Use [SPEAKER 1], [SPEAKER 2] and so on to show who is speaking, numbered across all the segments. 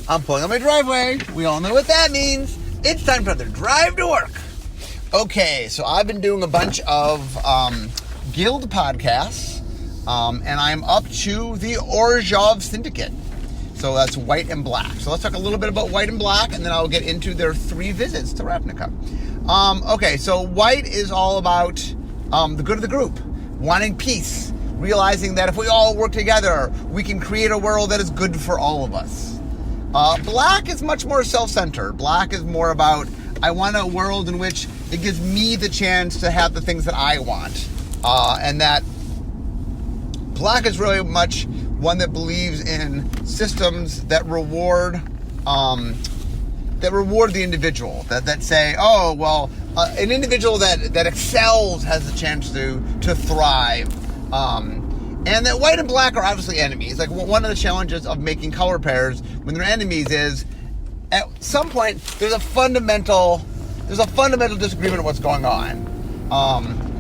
[SPEAKER 1] I'm pulling on my driveway. We all know what that means. It's time for another drive to work. Okay, so I've been doing a bunch of guild podcasts, and I'm up to the Orzhov Syndicate. So that's white and black. So let's talk a little bit about white and black, and then I'll get into their 3 visits to Ravnica. Okay, so white is all about the good of the group, wanting peace, realizing that if we all work together, we can create a world that is good for all of us. Black is much more self-centered. Black is more about, I want a world in which it gives me the chance to have the things that I want. And that black is really much one that believes in systems that reward the individual. That say, oh, well, an individual that excels has the chance to thrive. And that white and black are obviously enemies. Like, one of the challenges of making color pairs when they're enemies is, at some point, there's a fundamental disagreement of what's going on.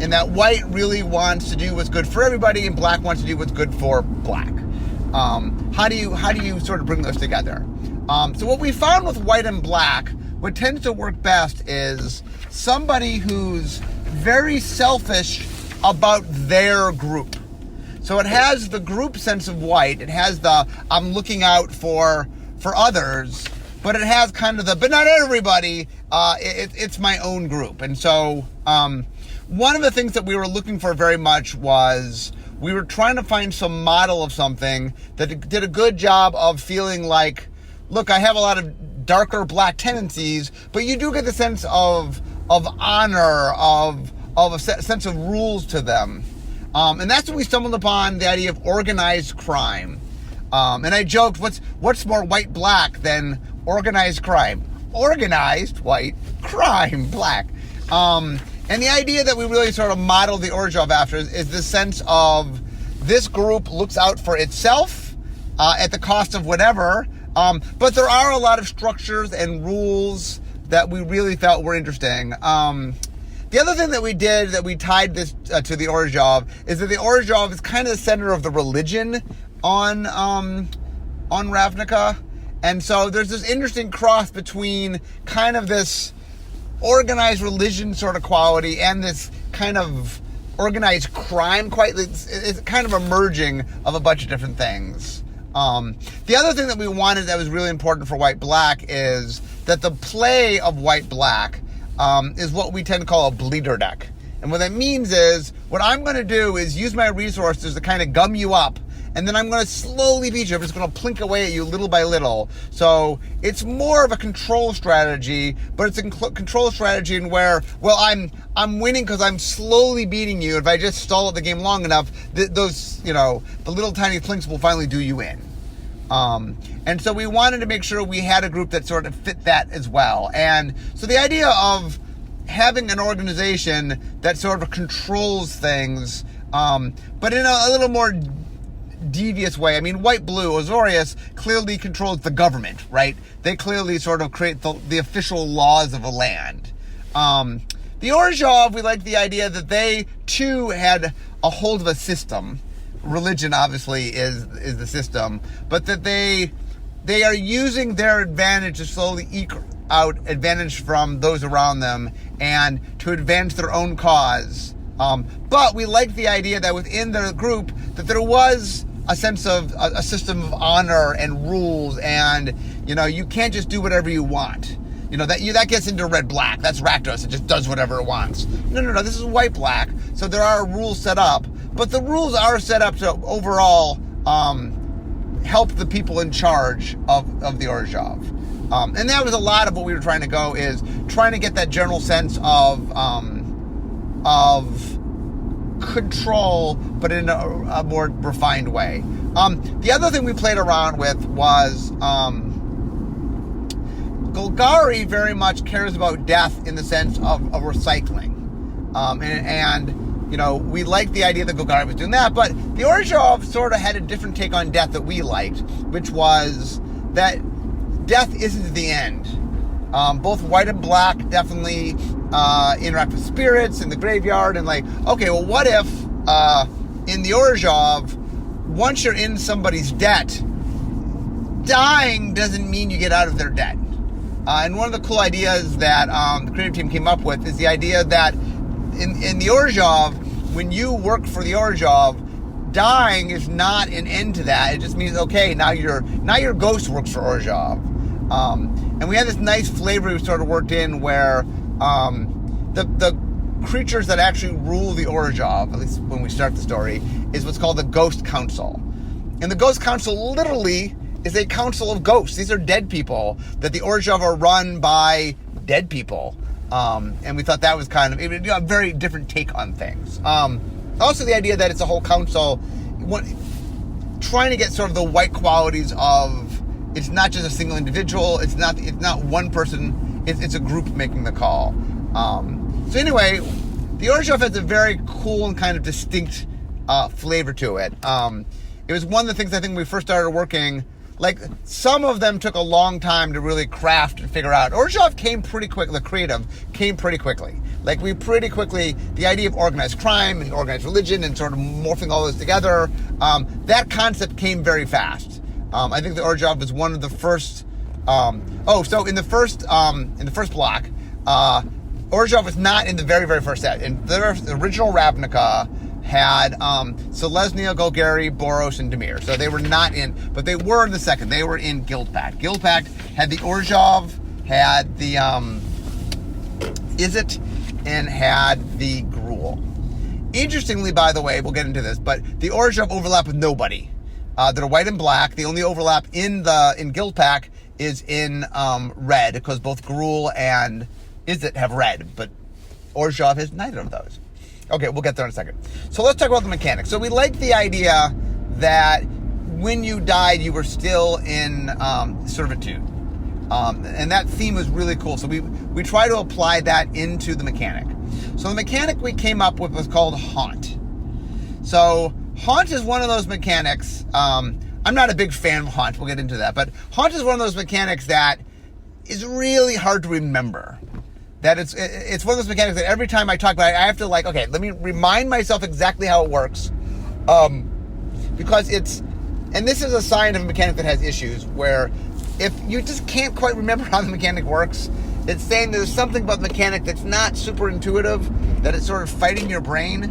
[SPEAKER 1] And that white really wants to do what's good for everybody, and black wants to do what's good for black. How do you sort of bring those together? So what we found with white and black, what tends to work best is somebody who's very selfish about their group. So it has the group sense of white. It has the I'm looking out for others, but it has kind of the but not everybody. It's my own group. And so one of the things that we were looking for very much was we were trying to find some model of something that did a good job of feeling like, look, I have a lot of darker black tendencies, but you do get the sense of honor, of a sense of rules to them. And that's when we stumbled upon the idea of organized crime. And I joked, what's more white-black than organized crime? Organized, white, crime, black. And the idea that we really sort of modeled the Orzhov after is the sense of this group looks out for itself at the cost of whatever. But there are a lot of structures and rules that we really felt were interesting. The other thing that we did, that we tied this to the Orzhov, is that the Orzhov is kind of the center of the religion on Ravnica. And so there's this interesting cross between kind of this organized religion sort of quality and this kind of organized crime. It's kind of a merging of a bunch of different things. The other thing that we wanted that was really important for white-black is that the play of white-black is what we tend to call a bleeder deck. And what that means is, what I'm going to do is use my resources to kind of gum you up, and then I'm going to slowly beat you. I'm just going to plink away at you little by little. So it's more of a control strategy, but it's a control strategy in where, well, I'm winning because I'm slowly beating you. If I just stall at the game long enough, those, the little tiny plinks will finally do you in. And so we wanted to make sure we had a group that sort of fit that as well. And so the idea of having an organization that sort of controls things, but in a little more devious way. I mean, white-blue, Azorius clearly controls the government, right? They clearly sort of create the official laws of a land. The Orzhov, we like the idea that they, too, had a hold of a system. Religion, obviously, is the system, but that they are using their advantage to slowly eke out advantage from those around them and to advance their own cause. But we like the idea that within their group that there was a sense of a system of honor and rules, and you can't just do whatever you want. That gets into red-black. That's Rakdos. It just does whatever it wants. No. This is white-black. So there are rules set up. But the rules are set up to overall help the people in charge of the Orzhov. And that was a lot of what we were trying to go, is trying to get that general sense of control, but in a more refined way. The other thing we played around with was Golgari very much cares about death in the sense of recycling. We liked the idea that Golgari was doing that, but the Orzhov sort of had a different take on death that we liked, which was that death isn't the end. Both white and black definitely interact with spirits in the graveyard, and okay, well, what if in the Orzhov, once you're in somebody's debt, dying doesn't mean you get out of their debt. And one of the cool ideas that the creative team came up with is the idea that in the Orzhov, when you work for the Orzhov, dying is not an end to that. It just means, okay, now your ghost works for Orzhov. And we had this nice flavor we sort of worked in where the creatures that actually rule the Orzhov, at least when we start the story, is what's called the Ghost Council. And the Ghost Council literally is a council of ghosts. These are dead people that the Orzhov are run by dead people. And we thought that was kind of a very different take on things. Also the idea that it's a whole council, trying to get sort of the white qualities of, it's not just a single individual, it's not one person, it's a group making the call. So anyway, the Orzhov has a very cool and kind of distinct flavor to it. It was one of the things I think when we first started working, like some of them took a long time to really craft and figure out. Orzhov came pretty quickly, the creative came pretty quickly. Like we pretty quickly, the idea of organized crime and organized religion and sort of morphing all those together, that concept came very fast. I think the Orzhov was one of the first, so in the first block, Orzhov was not in the very, very first set. In the original Ravnica had Selesnya, Golgari, Boros, and Demir. So they were not in, but they were in the second. They were in Guild Pact. Guild Pact had the Orzhov, had the Izzet, and had the Gruul. Interestingly, by the way, we'll get into this, but the Orzhov overlap with nobody. They're white and black. The only overlap in Guild Pact is in red, because both Gruul and Izzet have red, but Orzhov has neither of those. Okay, we'll get there in a second. So let's talk about the mechanics. So we like the idea that when you died, you were still in servitude. And that theme was really cool. So we try to apply that into the mechanic. So the mechanic we came up with was called Haunt. So Haunt is one of those mechanics. I'm not a big fan of Haunt. We'll get into that. But Haunt is one of those mechanics that is really hard to remember. That it's one of those mechanics that every time I talk about it, I have to okay, let me remind myself exactly how it works. Because and this is a sign of a mechanic that has issues, where if you just can't quite remember how the mechanic works, it's saying there's something about the mechanic that's not super intuitive, that it's sort of fighting your brain.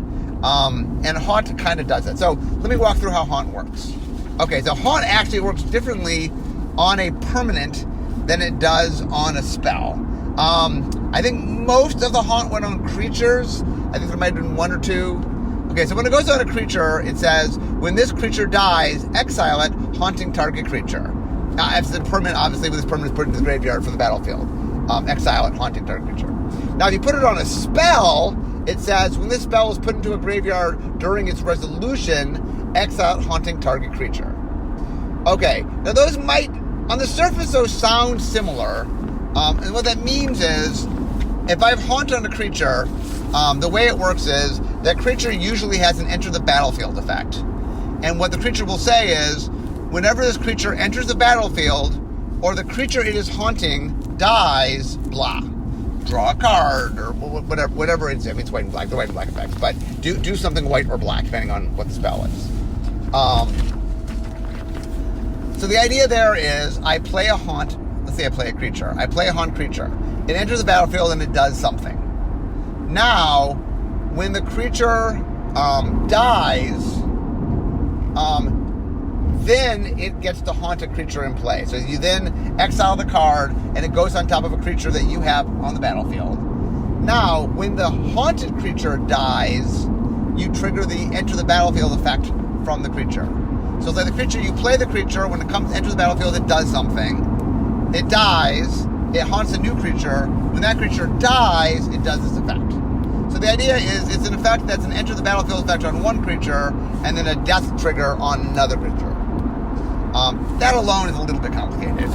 [SPEAKER 1] And Haunt kind of does that. So let me walk through how Haunt works. Okay, so Haunt actually works differently on a permanent than it does on a spell. I think most of the Haunt went on creatures. I think there might have been one or two. Okay, so when it goes on a creature, it says, when this creature dies, exile it, haunting target creature. Now, if it's a permanent, obviously, with this permanent, put it into the graveyard for the battlefield. Exile it, haunting target creature. Now, if you put it on a spell, it says, when this spell is put into a graveyard during its resolution, exile it, haunting target creature. Okay, now those might, on the surface, those sound similar. And what that means is, if I have Haunt on a creature, the way it works is, that creature usually has an enter the battlefield effect. And what the creature will say is, whenever this creature enters the battlefield, or the creature it is haunting dies, blah. Draw a card, or whatever it's, I mean, it's white and black, the white and black effects, but do something white or black, depending on what the spell is. So the idea there is, I play a Haunt. Let's say I play a creature. I play a Haunt creature. It enters the battlefield and it does something. Now, when the creature dies, then it gets to haunt a creature in play. So you then exile the card and it goes on top of a creature that you have on the battlefield. Now, when the haunted creature dies, you trigger the enter the battlefield effect from the creature. So it's like the creature, you play the creature, when it enters the battlefield, it does something. It dies, it haunts a new creature. When that creature dies, it does this effect. So the idea is, it's an effect that's an enter the battlefield effect on one creature, and then a death trigger on another creature. That alone is a little bit complicated.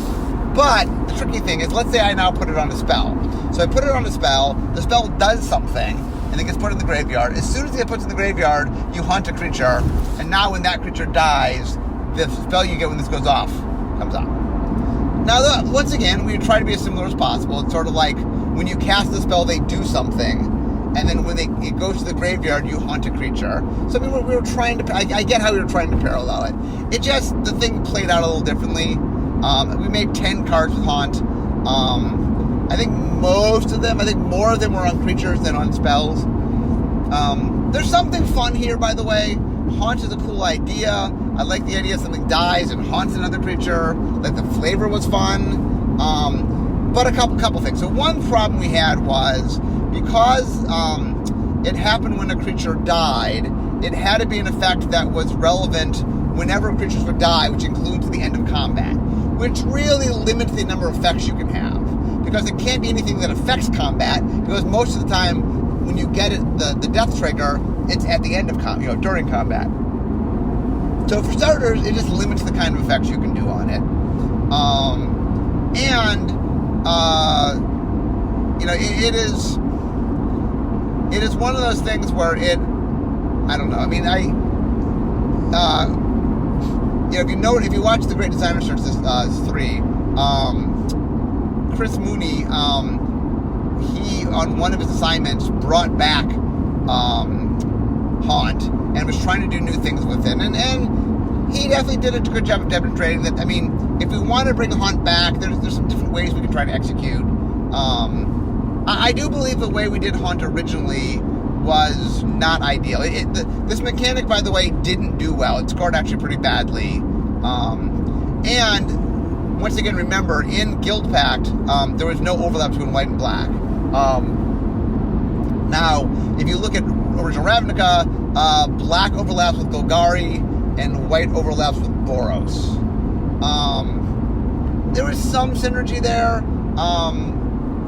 [SPEAKER 1] But the tricky thing is, let's say I now put it on a spell. So I put it on a spell, the spell does something, and it gets put in the graveyard. As soon as it gets put in the graveyard, you haunt a creature, and now when that creature dies, the spell you get when this goes off comes up. Now, once again, we try to be as similar as possible. It's sort of like, when you cast the spell, they do something, and then when it goes to the graveyard, you haunt a creature. So we were trying to, I get how we were trying to parallel it. It just, the thing played out a little differently. We made 10 cards with Haunt. I think more of them were on creatures than on spells. There's something fun here, by the way. Haunt is a cool idea. I like the idea something dies and haunts another creature. Like, the flavor was fun. But a couple things. So one problem we had was, because it happened when a creature died, it had to be an effect that was relevant whenever creatures would die, which includes the end of combat, which really limits the number of effects you can have. Because it can't be anything that affects combat, because most of the time when you get it, the death trigger, it's at the end of during combat. So for starters, it just limits the kind of effects you can do on it. It is one of those things where I don't know. I mean, if you watch the Great Designer Search, this 3, Chris Mooney, he, on one of his assignments, brought back Haunt and was trying to do new things with it. And he definitely did a good job of demonstrating that, I mean, if we want to bring Haunt back, there's some different ways we can try to execute. I do believe the way we did Haunt originally was not ideal. This mechanic, by the way, didn't do well. It scored actually pretty badly. And once again, remember, in Guild Pact, there was no overlap between white and black. Now, if you look at original Ravnica, black overlaps with Golgari, and white overlaps with Boros. There was some synergy there.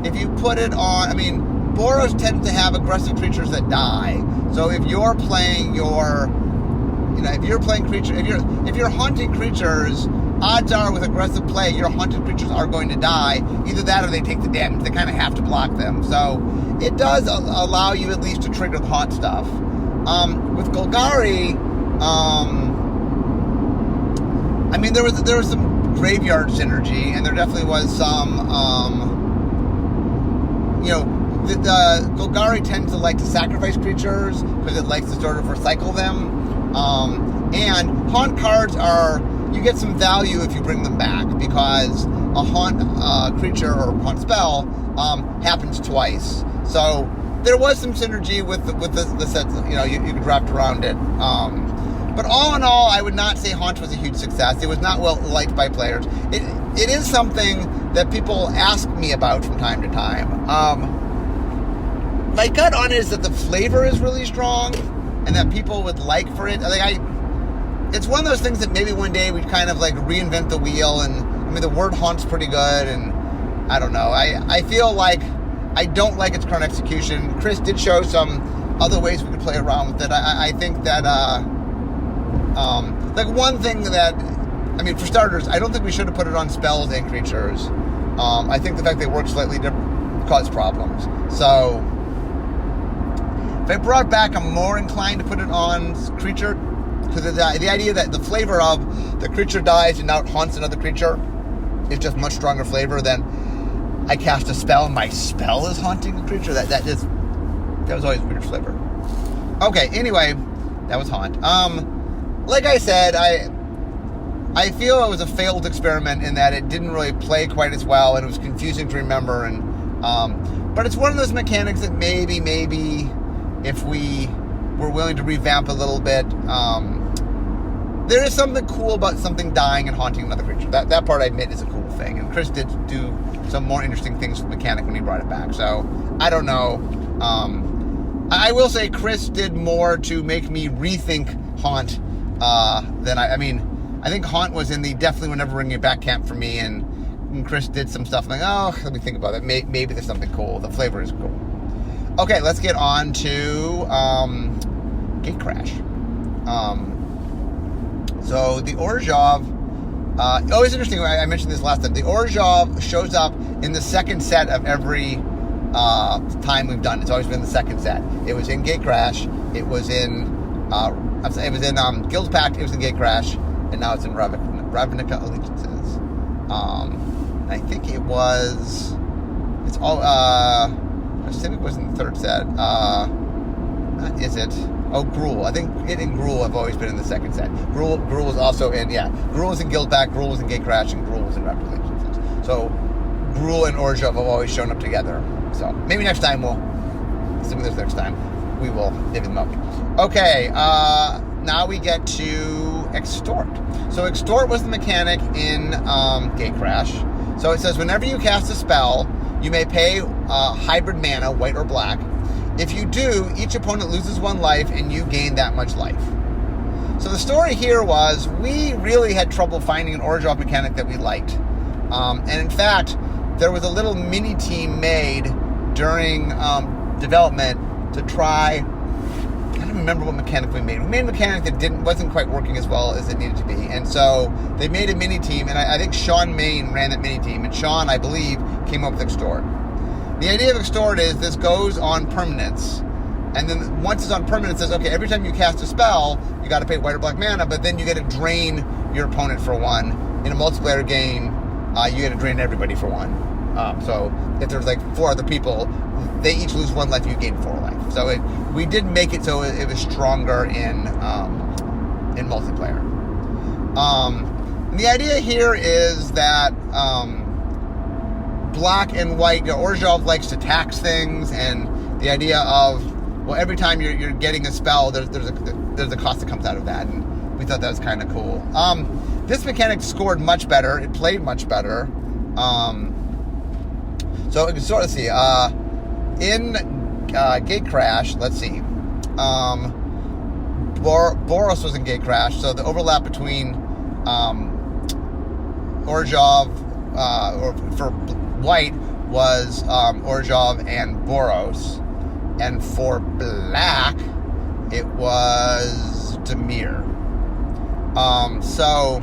[SPEAKER 1] If you put it on, I mean, Boros tends to have aggressive creatures that die. So if you're playing if you're hunting creatures, odds are with aggressive play, your hunted creatures are going to die. Either that or they take the damage. They kind of have to block them. So it does allow you at least to trigger the haunt stuff. With Golgari, I mean, there was some graveyard synergy, and there definitely was some, the Golgari tends to like to sacrifice creatures because it likes to sort of recycle them. And haunt cards you get some value if you bring them back, because a haunt creature or haunt spell happens twice. So there was some synergy with the sets, you could wrap around it. But all in all, I would not say Haunt was a huge success. It was not well liked by players. It is something that people ask me about from time to time. My gut on it is that the flavor is really strong, and that people would like for it. It's one of those things that maybe one day we'd kind of like reinvent the wheel. And I mean, the word Haunt's pretty good, and I don't know. I feel like I don't like its current execution. Chris did show some other ways we could play around with it. I think that one thing that, I mean, for starters, I don't think we should have put it on spells and creatures. I think the fact they work slightly different caused problems. So if I brought back, I'm more inclined to put it on creature, because the idea that the flavor of the creature dies and now it haunts another creature is just much stronger flavor than I cast a spell and my spell is haunting the creature. That was always weird flavor. Okay, anyway, that was Haunt. Like I said, I feel it was a failed experiment in that it didn't really play quite as well, and it was confusing to remember. And but it's one of those mechanics that maybe if we were willing to revamp a little bit, there is something cool about something dying and haunting another creature. That part, I admit, is a cool thing. And Chris did do some more interesting things with the mechanic when he brought it back. So I don't know. I will say Chris did more to make me rethink Haunt than I think Haunt was in the definitely whenever bringing it back camp for me, and Chris did some stuff like, let me think about it. Maybe there's something cool. The flavor is cool. Okay, let's get on to Gate Crash. So the Orzhov, it's interesting, I mentioned this last time. The Orzhov shows up in the second set of every time we've done it. It's always been the second set. It was in Gate Crash. It was in Guild Pact. It was in Gate Crash, and now it's in Ravnica Allegiances. I think it was. It's all. I think it was in the third set. Is it? Oh, Gruul. I think it and Gruul have always been in the second set. Gruul was also in, Gruul was in Guildback, Gruul was in Gatecrash, and Gruul was in Rapid Legends. So Gruul and Orzhov have always shown up together. So maybe next time assuming there's next time, we will divvy them up. Okay, now we get to Extort. So Extort was the mechanic in Gatecrash. So it says whenever you cast a spell, you may pay hybrid mana, white or black. If you do, each opponent loses 1 life and you gain that much life. So the story here was we really had trouble finding an Orzhov mechanic that we liked. And in fact, there was a little mini team made during development to try. I don't remember what mechanic we made. We made a mechanic that wasn't quite working as well as it needed to be. And so they made a mini team, and I think Sean Main ran that mini team. And Sean, I believe, came up with Extort. The idea of Extort is this goes on permanence. And then once it's on permanence, it says, okay, every time you cast a spell, you got to pay white or black mana, but then you get to drain your opponent for 1. In a multiplayer game, you get to drain everybody for 1. So if there's like 4 other people, they each lose 1 life, you gain 4 life. So we did make it so it was stronger in multiplayer. And the idea here is that black and white, Orzhov likes to tax things, and the idea of, well, every time you're getting a spell, there's a cost that comes out of that, and we thought that was kind of cool. This mechanic scored much better. It played much better. So let's see. In Gatecrash, let's see. Boros was in Gatecrash, so the overlap between Orzhov, or for white, was Orzhov and Boros. And for black, it was Dimir. So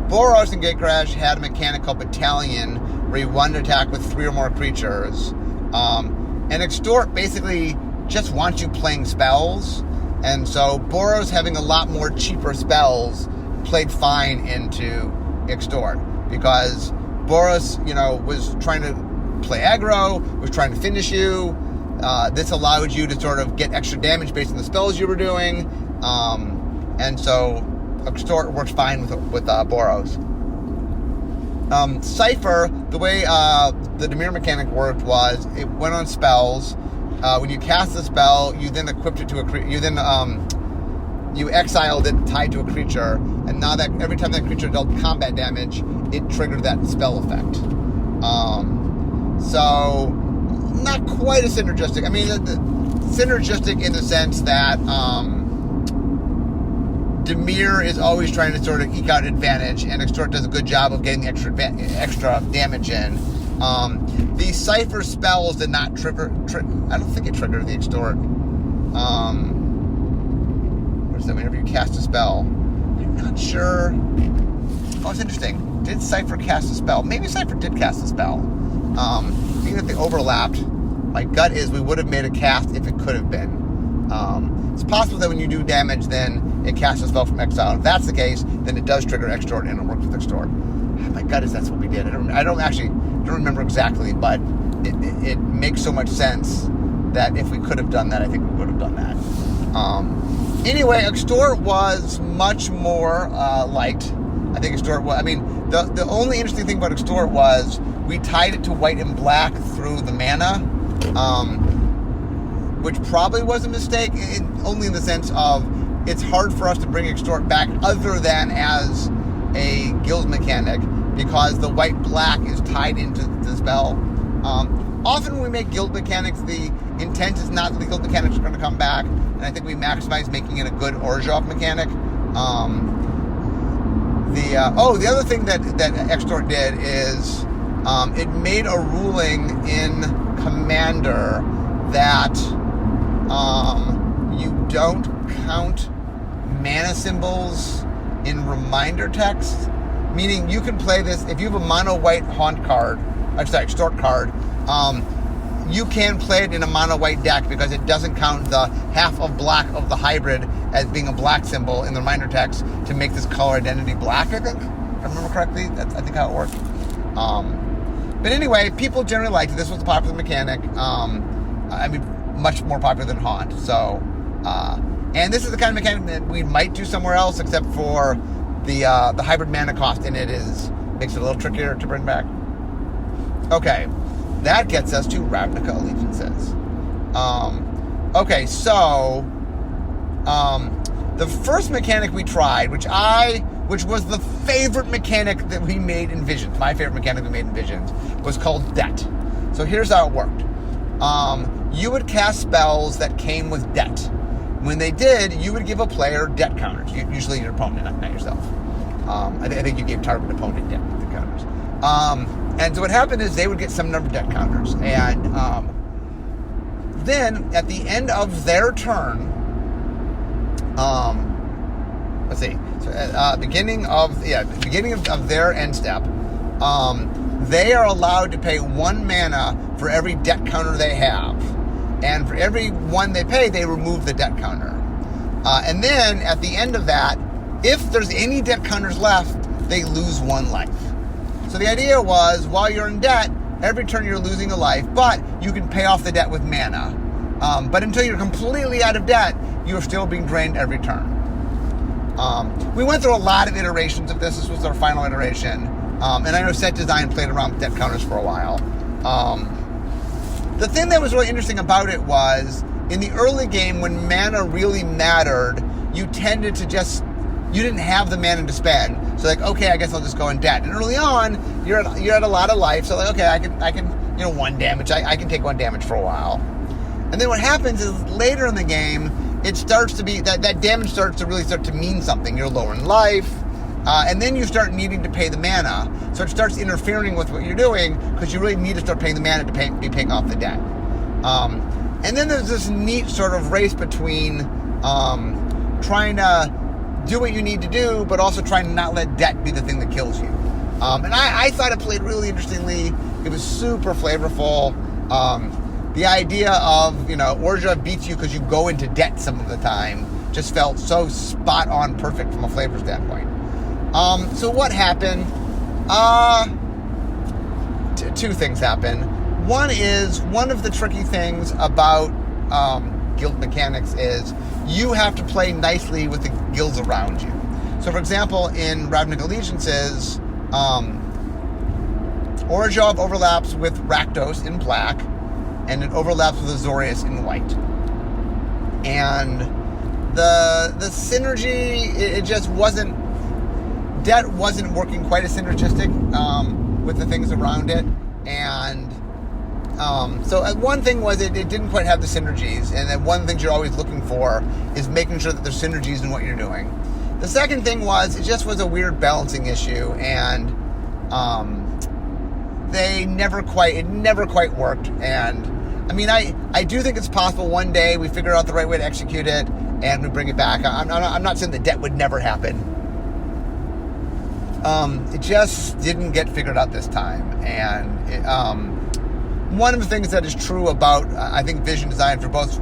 [SPEAKER 1] Boros in Gatecrash had a mechanic called Battalion, where you wanted to attack with 3 or more creatures. And Extort basically just wants you playing spells. And so Boros having a lot more cheaper spells played fine into Extort, because Boros, was trying to play aggro, was trying to finish you. This allowed you to sort of get extra damage based on the spells you were doing. And so Extort works fine with Boros. Cypher, the way the Dimir mechanic worked was it went on spells. When you cast the spell, you then equipped it to a creature. You exiled it tied to a creature, and now that every time that creature dealt combat damage, it triggered that spell effect. So not quite as synergistic. I mean, synergistic in the sense that Dimir is always trying to sort of eke out advantage, and Extort does a good job of getting the extra damage in. The Cypher spells did not trigger. I don't think it triggered the Extort. What is that? Whenever you cast a spell, I'm not sure. Oh, it's interesting. Did Cypher cast a spell? Maybe Cypher did cast a spell. Being that they overlapped, my gut is we would have made a cast if it could have been. It's possible that when you do damage, then it casts a spell from exile. If that's the case, then it does trigger Extort, and it works with Extort. My gut is that's what we did. I don't remember exactly, but it makes so much sense that if we could have done that, I think we would have done that. Anyway, Extort was much more liked. I think Extort was. I mean, the only interesting thing about Extort was we tied it to white and black through the mana, which probably was a mistake, only in the sense of it's hard for us to bring Extort back other than as a guild mechanic, because the white-black is tied into the spell. Often when we make guild mechanics, the intent is not that the guild mechanics are going to come back, and I think we maximize making it a good Orzhov mechanic. The other thing that Extort did is it made a ruling in Commander that you don't count mana symbols in reminder text, meaning you can play this if you have a mono white Extort card. You can play it in a mono white deck because it doesn't count the half of black of the hybrid as being a black symbol in the reminder text to make this color identity black, I think. If I remember correctly, that's I think how it worked. But anyway, people generally liked it. This was a popular mechanic. I mean, much more popular than Haunt. So And this is the kind of mechanic that we might do somewhere else, except for the hybrid mana cost in it makes it a little trickier to bring back. Okay, that gets us to Ravnica Allegiances. Okay, so the first mechanic we tried, which was the favorite mechanic that we made in Visions, my favorite mechanic we made in Visions, was called Debt. So here's how it worked. You would cast spells that came with debt. When they did, you would give a player debt counters, usually your opponent, not yourself. I think you gave target opponent debt counters. And so what happened is they would get some number of debt counters. And then at the end of their turn, let's see. So beginning of their end step, they are allowed to pay 1 mana for every debt counter they have, and for every one they pay, they remove the debt counter. And then at the end of that, if there's any debt counters left, they lose 1 life. So the idea was, while you're in debt, every turn you're losing a life, but you can pay off the debt with mana. But until you're completely out of debt, you're still being drained every turn. We went through a lot of iterations of this. This was our final iteration. And I know Set Design played around with debt counters for a while. The thing that was really interesting about it was, in the early game, when mana really mattered, you tended to you didn't have the mana to spend. So like, okay, I guess I'll just go in debt. And early on, you're at a lot of life. So like, okay, I can 1 damage. I can take 1 damage for a while. And then what happens is later in the game, it starts to be, that damage starts to really start to mean something. You're lower in life. And then you start needing to pay the mana. So it starts interfering with what you're doing, because you really need to start paying the mana to be paying off the debt. And then there's this neat sort of race between trying to do what you need to do, but also trying to not let debt be the thing that kills you. And I thought it played really interestingly. It was super flavorful. The idea of, Orzhov beats you because you go into debt some of the time just felt so spot on perfect from a flavor standpoint. So what happened? 2 things happened. One is, one of the tricky things about guild mechanics is you have to play nicely with the guilds around you. So for example, in Ravnica Allegiances, Orzhov overlaps with Rakdos in black, and it overlaps with Azorius in white. And the synergy, it just wasn't, debt wasn't working quite as synergistic with the things around it. And so one thing was it didn't quite have the synergies, and then one of the things you're always looking for is making sure that there's synergies in what you're doing. The second thing was, it just was a weird balancing issue, and it never quite worked. And I mean, I do think it's possible one day we figure out the right way to execute it and we bring it back. I'm not saying that debt would never happen. It just didn't get figured out this time. And one of the things that is true about, I think, vision design for both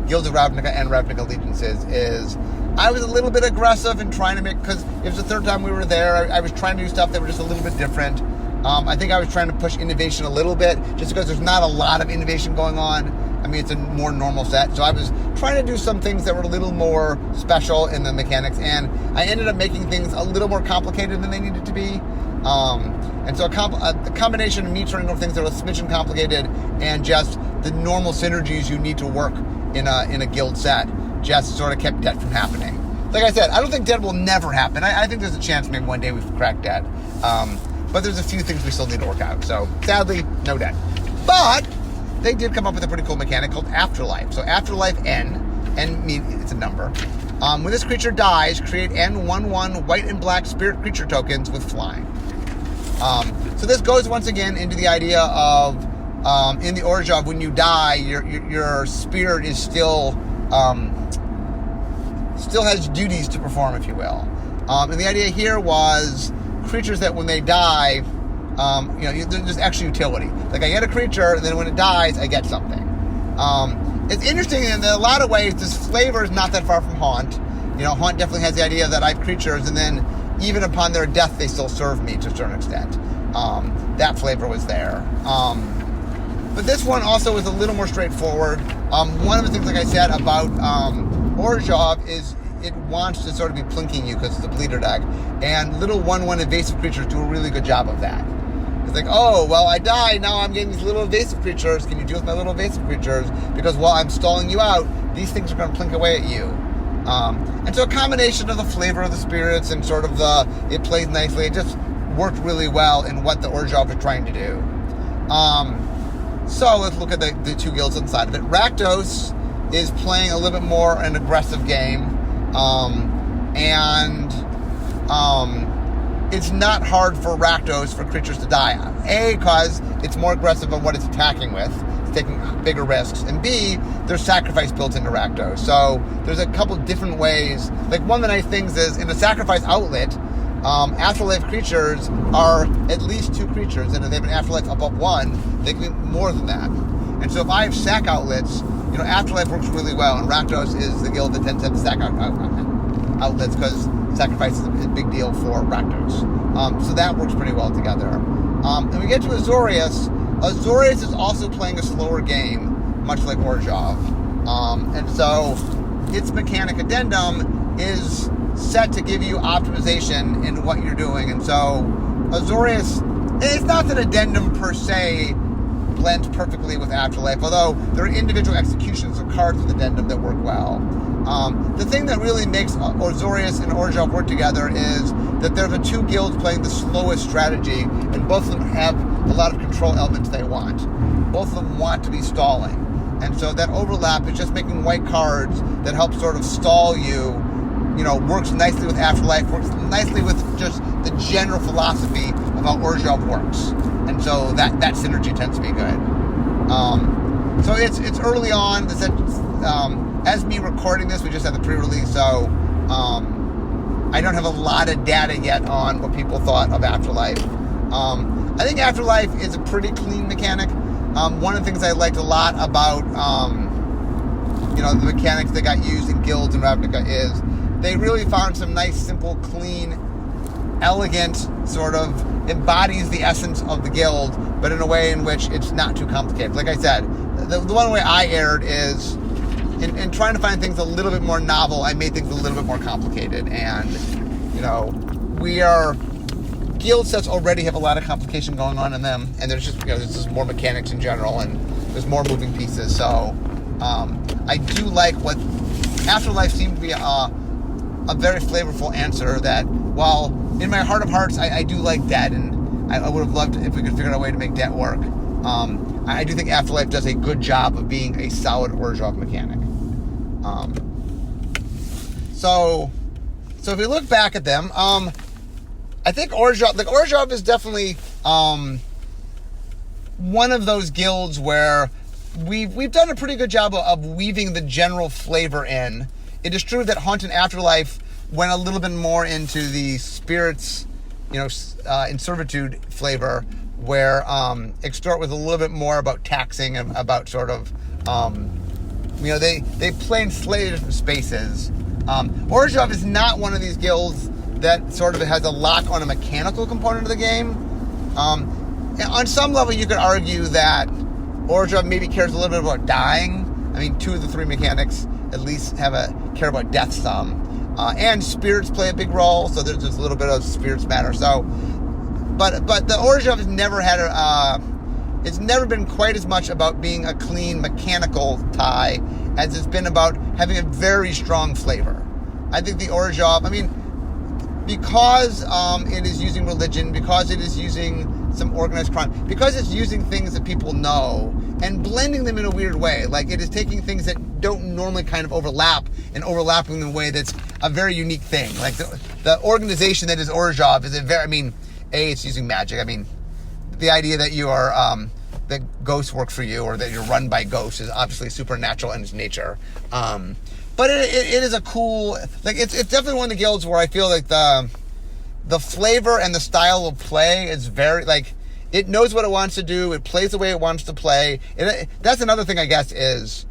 [SPEAKER 1] Guilds of Ravnica and Ravnica Allegiances is I was a little bit aggressive in trying to make, because it was the 3rd time we were there, I was trying to do stuff that were just a little bit different. I think I was trying to push innovation a little bit, just because there's not a lot of innovation going on. I mean, it's a more normal set. So I was trying to do some things that were a little more special in the mechanics, and I ended up making things a little more complicated than they needed to be. And so the combination of me turning over things that were a smidgen complicated and just the normal synergies you need to work in a guild set just sort of kept debt from happening. Like I said, I don't think debt will never happen. I think there's a chance maybe one day we crack debt. But there's a few things we still need to work out. So sadly, no debt. But they did come up with a pretty cool mechanic called Afterlife. So Afterlife N it's a number. When this creature dies, create N 1/1 white and black spirit creature tokens with flying. So this goes once again into the idea of in the Orzhov, when you die, your spirit is still has duties to perform, if you will. And the idea here was creatures that when they die, there's extra utility. Like I get a creature, and then when it dies, I get something. It's interesting in a lot of ways. This flavor is not that far from Haunt. Haunt definitely has the idea that I have creatures, and then even upon their death, they still serve me to a certain extent. That flavor was there. But this one also is a little more straightforward. One of the things, like I said, about Orzhov is it wants to sort of be plinking you because it's a bleeder deck. And little 1/1 evasive creatures do a really good job of that. It's like, oh, well, I died. Now I'm getting these little evasive creatures. Can you deal with my little evasive creatures? Because while I'm stalling you out, these things are going to plink away at you. And so a combination of the flavor of the spirits and sort of it plays nicely. It just worked really well in what the Orzhov is trying to do. So let's look at the two guilds inside of it. Rakdos is playing a little bit more an aggressive game. It's not hard for Rakdos for creatures to die. A, because it's more aggressive on what it's attacking with. It's taking bigger risks. And B, there's sacrifice built into Rakdos. So there's a couple different ways. Like, one of the nice things is in a sacrifice outlet, afterlife creatures are at least 2 creatures. And if they have an afterlife above 1, they can be more than that. And so if I have sack outlets, afterlife works really well. And Rakdos is the guild that tends to have sack outlets because sacrifice is a big deal for Rakdos. So that works pretty well together. And we get to Azorius. Azorius is also playing a slower game, much like Orzhov. And so its mechanic addendum is set to give you optimization in what you're doing. And so Azorius, it's not that addendum per se blends perfectly with Afterlife, although there are individual executions of cards with addendum that work well. The thing that really makes Azorius and Orzhov work together is that they're the 2 guilds playing the slowest strategy, and both of them have a lot of control elements they want. Both of them want to be stalling. And so that overlap is just making white cards that help sort of stall you, works nicely with Afterlife, works nicely with just the general philosophy of how Orzhov works. And so that synergy tends to be good. So it's early on. As me recording this, we just had the pre-release, so I don't have a lot of data yet on what people thought of Afterlife. I think Afterlife is a pretty clean mechanic. One of the things I liked a lot about the mechanics that got used in guilds and Ravnica is they really found some nice, simple, clean, elegant, sort of embodies the essence of the guild, but in a way in which it's not too complicated. Like I said, the one way I erred is in trying to find things a little bit more novel, I made things a little bit more complicated. And, guild sets already have a lot of complication going on in them, and there's just more mechanics in general, and there's more moving pieces. So I do like what Afterlife seemed to be a very flavorful answer that, while in my heart of hearts, I do like debt, and I would have loved if we could figure out a way to make debt work. I do think Afterlife does a good job of being a solid Orzhov mechanic. So if we look back at them, I think Orzhov is definitely one of those guilds where we've done a pretty good job of weaving the general flavor in. It is true that Haunt and Afterlife went a little bit more into the spirits, in servitude flavor, where Extort was a little bit more about taxing and about sort of, they play in slightly different spaces. Orzhov is not one of these guilds that sort of has a lock on a mechanical component of the game. On some level, you could argue that Orzhov maybe cares a little bit about dying. I mean, 2 of the 3 mechanics at least care about death some. And spirits play a big role, so there's a little bit of spirits matter. So, but the Orzhov has never had it's never been quite as much about being a clean mechanical tie as it's been about having a very strong flavor. I think the Orzhov, because it is using religion, because it is using some organized crime, because it's using things that people know and blending them in a weird way. Like, it is taking things that don't normally kind of overlap and overlapping in a way that's a very unique thing. Like, the organization that is Orzhov is it's using magic. The idea that you are, that ghosts work for you, or that you're run by ghosts, is obviously supernatural in its nature. But it is a cool, it's definitely one of the guilds where I feel like the flavor and the style of play is very, it knows what it wants to do. It plays the way it wants to play. That's another thing, I guess, is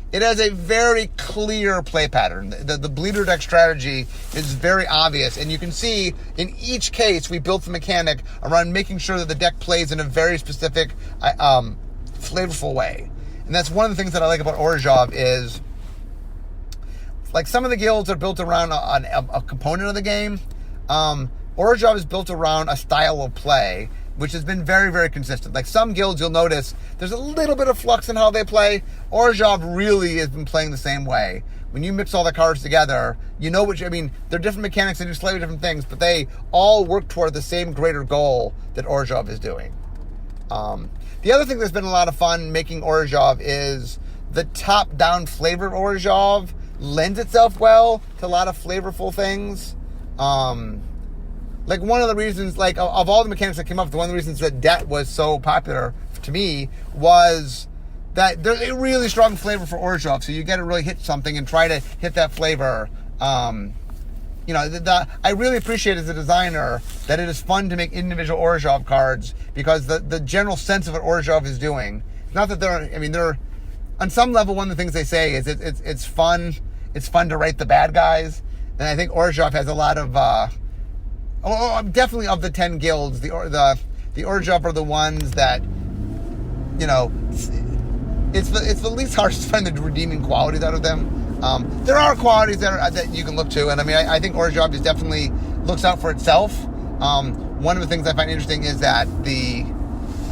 [SPEAKER 1] it has a very clear play pattern. The bleeder deck strategy is very obvious, and you can see in each case we built the mechanic around making sure that the deck plays in a very specific flavorful way. And that's one of the things that I like about Orzhov is, like, some of the guilds are built around a component of the game. Orzhov is built around a style of play, which has been very, very consistent. Like, some guilds, you'll notice there's a little bit of flux in how they play. Orzhov really has been playing the same way. When you mix all the cards together, you know what I mean, they're different mechanics, they do slightly different things, but they all work toward the same greater goal that Orzhov is doing. The other thing that's been a lot of fun making Orzhov is the top-down flavor of Orzhov lends itself well to a lot of flavorful things. Like, one of the reasons, like, of all the mechanics that came up, one of the reasons that Debt was so popular to me was that there's a really strong flavor for Orzhov, so you got to really hit something and try to hit that flavor. You know, I really appreciate as a designer that it is fun to make individual Orzhov cards, because the general sense of what Orzhov is doing, not that they're, on some level, one of the things they say is it's fun to write the bad guys, and I think Orzhov has a lot of, definitely of the 10 guilds, the Orzhov are the ones that, you know, it's the least harsh to find the redeeming qualities out of them. There are qualities that you can look to, and I think Orzhov is definitely looks out for itself. One of the things I find interesting is that the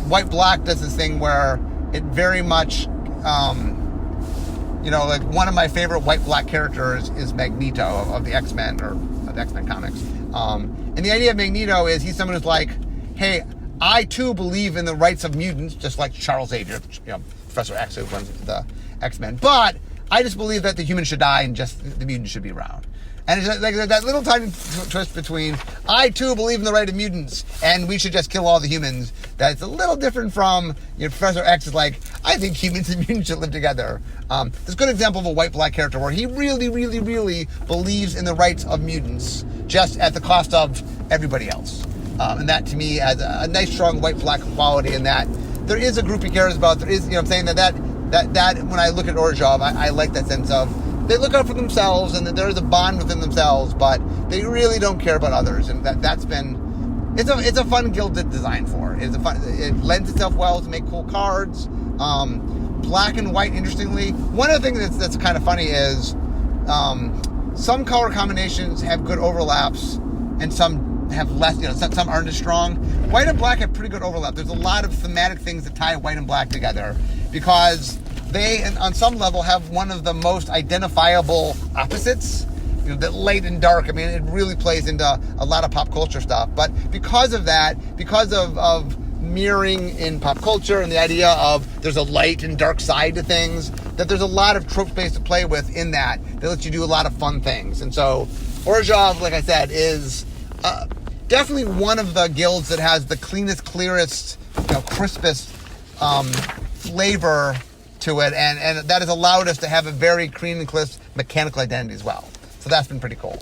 [SPEAKER 1] white-black does this thing where it very much, you know, like, one of my favorite white-black characters is Magneto of the X-Men, or of the X-Men comics. And the idea of Magneto is he's someone who's like, hey, I too believe in the rights of mutants, just like Charles Xavier, you know, Professor X, who runs the X-Men, but I just believe that the humans should die and just the mutants should be around. And it's like that little tiny twist between, I too believe in the right of mutants and we should just kill all the humans, that's a little different from, you know, Professor X is like, I think humans and mutants should live together. There's a good example of a white-black character where he really, really, really believes in the rights of mutants, just at the cost of everybody else. And that, to me, has a nice, strong white-black quality, in that there is a group he cares about. There is, you know what I'm saying, that when I look at Orzhov, I like that sense of, they look out for themselves, and that there is a bond within themselves, but they really don't care about others, and that's been, it's a fun guild to design for. It lends itself well to make cool cards. Black and white, interestingly, one of the things that's kind of funny is some color combinations have good overlaps, and some have less, you know, some aren't as strong. White and black have pretty good overlap. There's a lot of thematic things that tie white and black together, because they, on some level, have one of the most identifiable opposites. You know, that light and dark, I mean, it really plays into a lot of pop culture stuff. But because of that, because of mirroring in pop culture and the idea of there's a light and dark side to things, that there's a lot of trope space to play with in that lets you do a lot of fun things. And so Orzhov, like I said, is definitely one of the guilds that has the cleanest, clearest, you know, crispest flavor to it, and that has allowed us to have a very clean and crisp mechanical identity as well. So that's been pretty cool.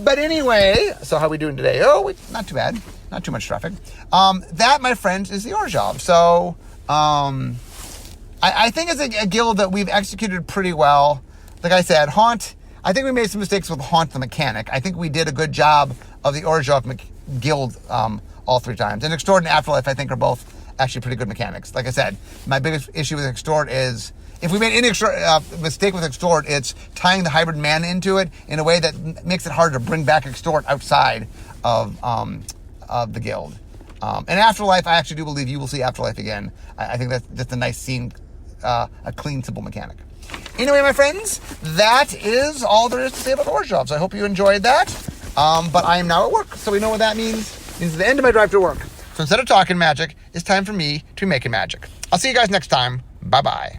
[SPEAKER 1] But anyway, so how are we doing today? Oh, not too bad. Not too much traffic. That, my friends, is the Orzhov. So I think it's a guild that we've executed pretty well. Like I said, Haunt, I think we made some mistakes with Haunt the mechanic. I think we did a good job of the Orzhov guild all three times. And Extort and Afterlife, I think, are both actually pretty good mechanics. Like I said, my biggest issue with Extort is, if we made any mistake with Extort, it's tying the hybrid mana into it in a way that makes it hard to bring back Extort outside of the guild. And Afterlife, I actually do believe you will see Afterlife again. I think that's just a nice scene, a clean, simple mechanic. Anyway, my friends, that is all there is to say about Orzhov. So I hope you enjoyed that. But I am now at work, so we know what that means. It means the end of my drive to work. So instead of talking magic, it's time for me to be making magic. I'll see you guys next time. Bye-bye.